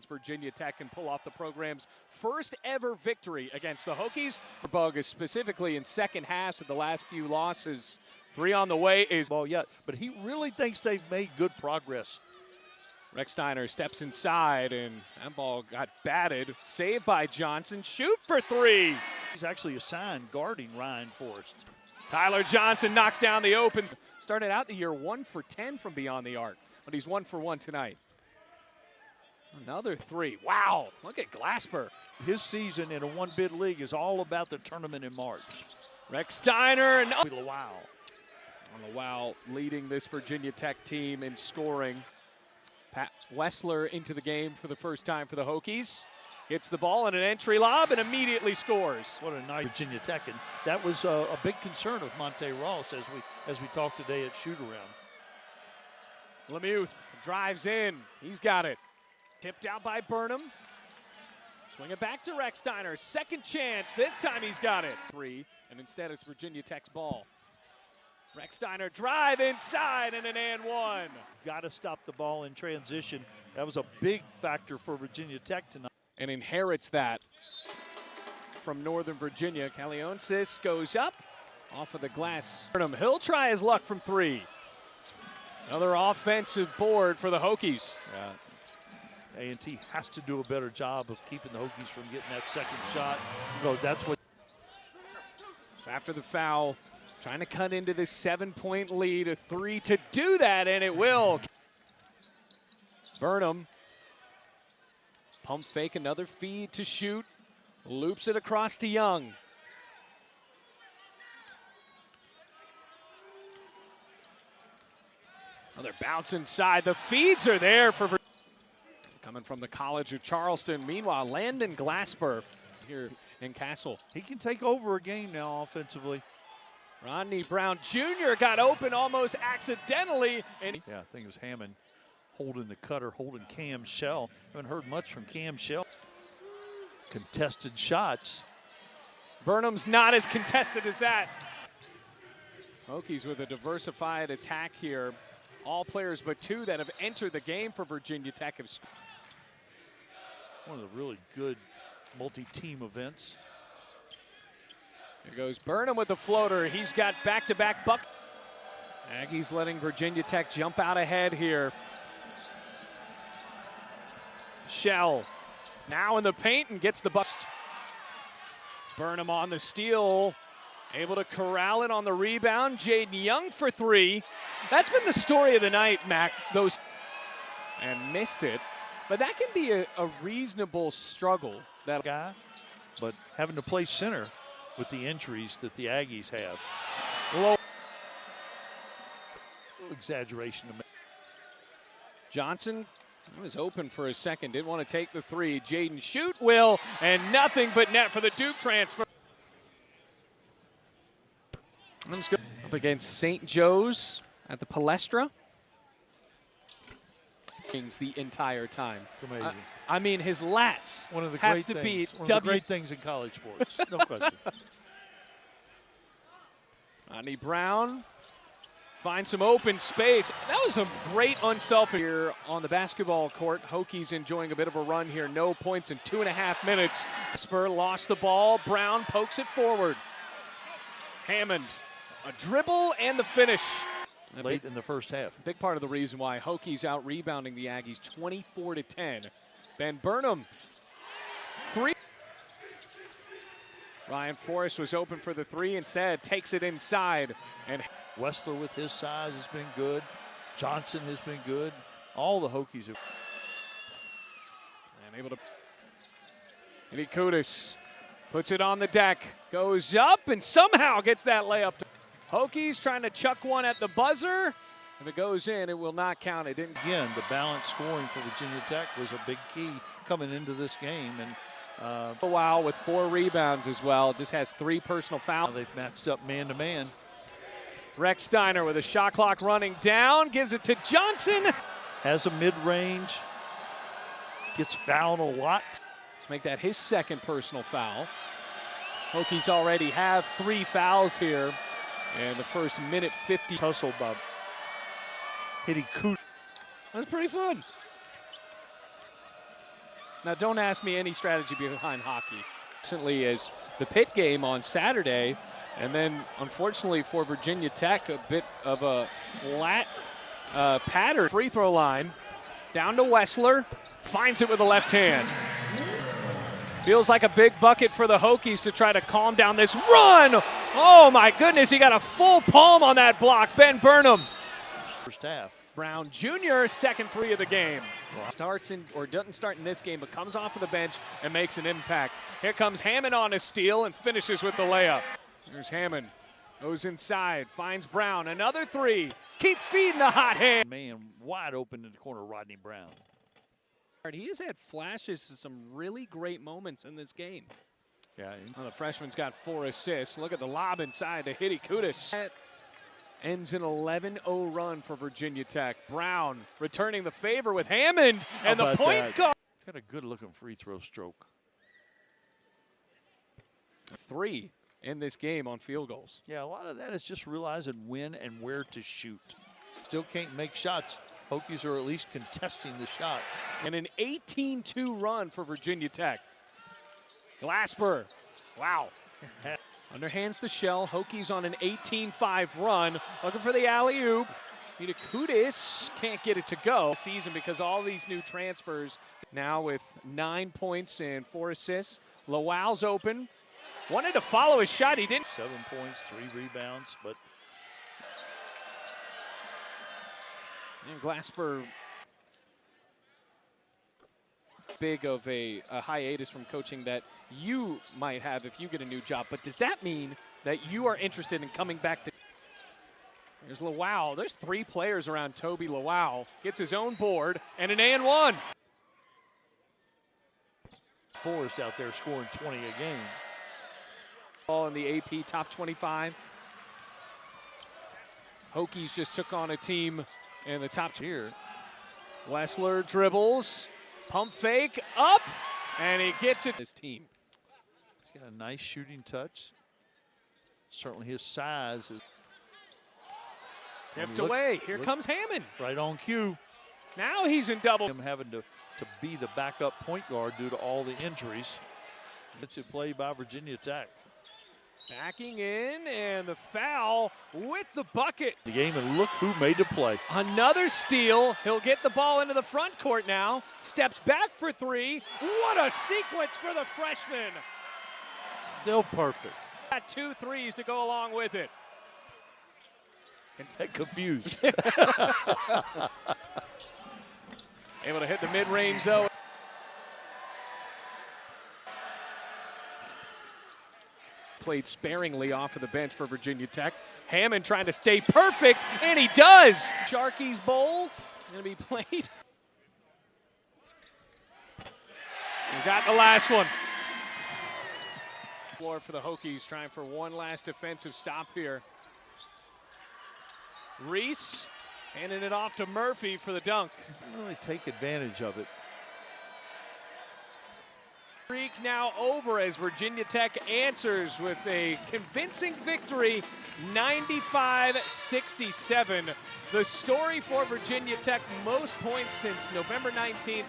against Virginia Tech and pull off the program's first ever victory against the Hokies. Bug is specifically in second halves of the last few losses. 3 on the way is ball yet, but he really thinks they've made good progress. Rex Steiner steps inside, and that ball got batted. Saved by Johnson. Shoot for 3. He's actually assigned guarding Ryan Forrest. Tyler Johnson knocks down the open. Started out the year 1 for 10 from beyond the arc, but he's 1 for 1 tonight. Another 3. Wow, look at Glasper. His season in a one-bid league is all about the tournament in March. Rex Steiner and Wow. Wow, leading this Virginia Tech team in scoring. Pat Wessler into the game for the first time for the Hokies. Gets the ball in an entry lob and immediately scores. What a nice Virginia Tech, and that was a big concern of Monte Ross as we talked today at shoot-around. Lemieux drives in. He's got it. Tipped out by Burnham. Swing it back to Rex Steiner. Second chance. This time he's got it. 3, and instead it's Virginia Tech's ball. Rex Steiner drive inside and an and 1. Got to stop the ball in transition. That was a big factor for Virginia Tech tonight. And inherits that from Northern Virginia. Kalionsis goes up off of the glass. He'll try his luck from 3. Another offensive board for the Hokies. Yeah. A&T has to do a better job of keeping the Hokies from getting that second shot, because that's what. So after the foul, trying to cut into this 7-point lead, a 3 to do that, and it will. Burnham, pump fake, another feed to shoot, loops it across to Young. Another bounce inside, the feeds are there for coming from the College of Charleston. Meanwhile, Landon Glasper here in Castle. He can take over a game now offensively. Rodney Brown Jr. got open almost accidentally. And yeah, I think it was Hammond holding the cutter, holding Cam Shell. Haven't heard much from Cam Shell. Contested shots. Burnham's not as contested as that. Hokies with a diversified attack here. All players but 2 that have entered the game for Virginia Tech have scored. One of the really good multi-team events. Here goes Burnham with the floater. He's got back-to-back buck. Aggies letting Virginia Tech jump out ahead here. Shell now in the paint and gets the bust. Burnham on the steal. Able to corral it on the rebound. Jaden Young for 3. That's been the story of the night, Mac. And missed it. But that can be a reasonable struggle. That guy, but having to play center with the injuries that the Aggies have. Low. Exaggeration to me. Johnson was open for a second. Didn't want to take the 3. Jaden shoot will, and nothing but net for the Duke transfer. Let's go up against St. Joe's at the Palestra. The entire time. It's amazing. I mean, his lats one of the have great to things. be one of the great things in college sports. No question. Rodney Brown finds some open space. That was a great unselfish here on the basketball court. Hokies enjoying a bit of a run here. No points in 2.5 minutes. Spur lost the ball. Brown pokes it forward. Hammond, a dribble and the finish. Late in the first half. Big part of the reason why Hokies out rebounding the Aggies 24-10. Ben Burnham, 3. Ryan Forrest was open for the 3, instead takes it inside. And Wessler with his size has been good. Johnson has been good. All the Hokies have. And able to. And Ikutis puts it on the deck, goes up and somehow gets that layup. Hokies trying to chuck one at the buzzer. If it goes in, it will not count. It didn't. Again, the balanced scoring for Virginia Tech was a big key coming into this game. And a while with 4 rebounds as well. Just has 3 personal fouls. They've matched up man-to-man. Rex Steiner with a shot clock running down. Gives it to Johnson. Has a mid-range. Gets fouled a lot. Let's make that his 2nd personal foul. Hokies already have 3 fouls here. And the first minute 50. Tussle by Hitty Coot. That's pretty fun. Now, don't ask me any strategy behind hockey. Recently as the Pitt game on Saturday, and then unfortunately for Virginia Tech, a bit of a flat pattern. Free throw line, down to Wessler, finds it with the left hand. Feels like a big bucket for the Hokies to try to calm down this run. Oh my goodness, he got a full palm on that block, Ben Burnham. First half. Brown Jr., second three of the game. Starts in, or doesn't start in this game, but comes off of the bench and makes an impact. Here comes Hammond on a steal and finishes with the layup. Here's Hammond, goes inside, finds Brown, another three. Keep feeding the hot hand. Man, wide open in the corner, Rodney Brown. He has had flashes of some really great moments in this game. Yeah. Well, the freshman's got 4 assists. Look at the lob inside to Hiddy Kudus. That ends an 11-0 run for Virginia Tech. Brown returning the favor with Hammond, and the point guard. He's got a good-looking free throw stroke. 3 in this game on field goals. Yeah, a lot of that is just realizing when and where to shoot. Still can't make shots. Hokies are at least contesting the shots. And an 18-2 run for Virginia Tech. Glasper, wow. Underhands to Shell. Hokies on an 18-5 run. Looking for the alley-oop. Kudis can't get it to go. Season because all these new transfers. Now with 9 points and 4 assists. Lowell's open. Wanted to follow his shot. He didn't. 7 points, 3 rebounds, but and Glasper, big of a hiatus from coaching that you might have if you get a new job. But does that mean that you are interested in coming back to? There's Lowell. There's 3 players around Toby Lowell. Gets his own board and an and-1. Forrest out there scoring 20 a game. All in the AP top 25. Hokies just took on a team in the top tier. Wessler dribbles, pump fake, up, and he gets it. His team. He's got a nice shooting touch. Certainly his size is. Tipped away. Here comes Hammond. Right on cue. Now he's in double. Him having to be the backup point guard due to all the injuries. It's a play by Virginia Tech. Backing in, and the foul with the bucket. The game, and look who made the play. Another steal. He'll get the ball into the front court now. Steps back for 3. What a sequence for the freshman. Still perfect. Got 2 threes to go along with it. Tech confused. Able to hit the mid-range, though. Played sparingly off of the bench for Virginia Tech. Hammond trying to stay perfect, and he does. Sharky's Bowl going to be played. We got the last one. Floor for the Hokies, trying for one last defensive stop here. Reese handing it off to Murphy for the dunk. Really take advantage of it. Streak now over as Virginia Tech answers with a convincing victory, 95-67. The story for Virginia Tech, most points since November 19th,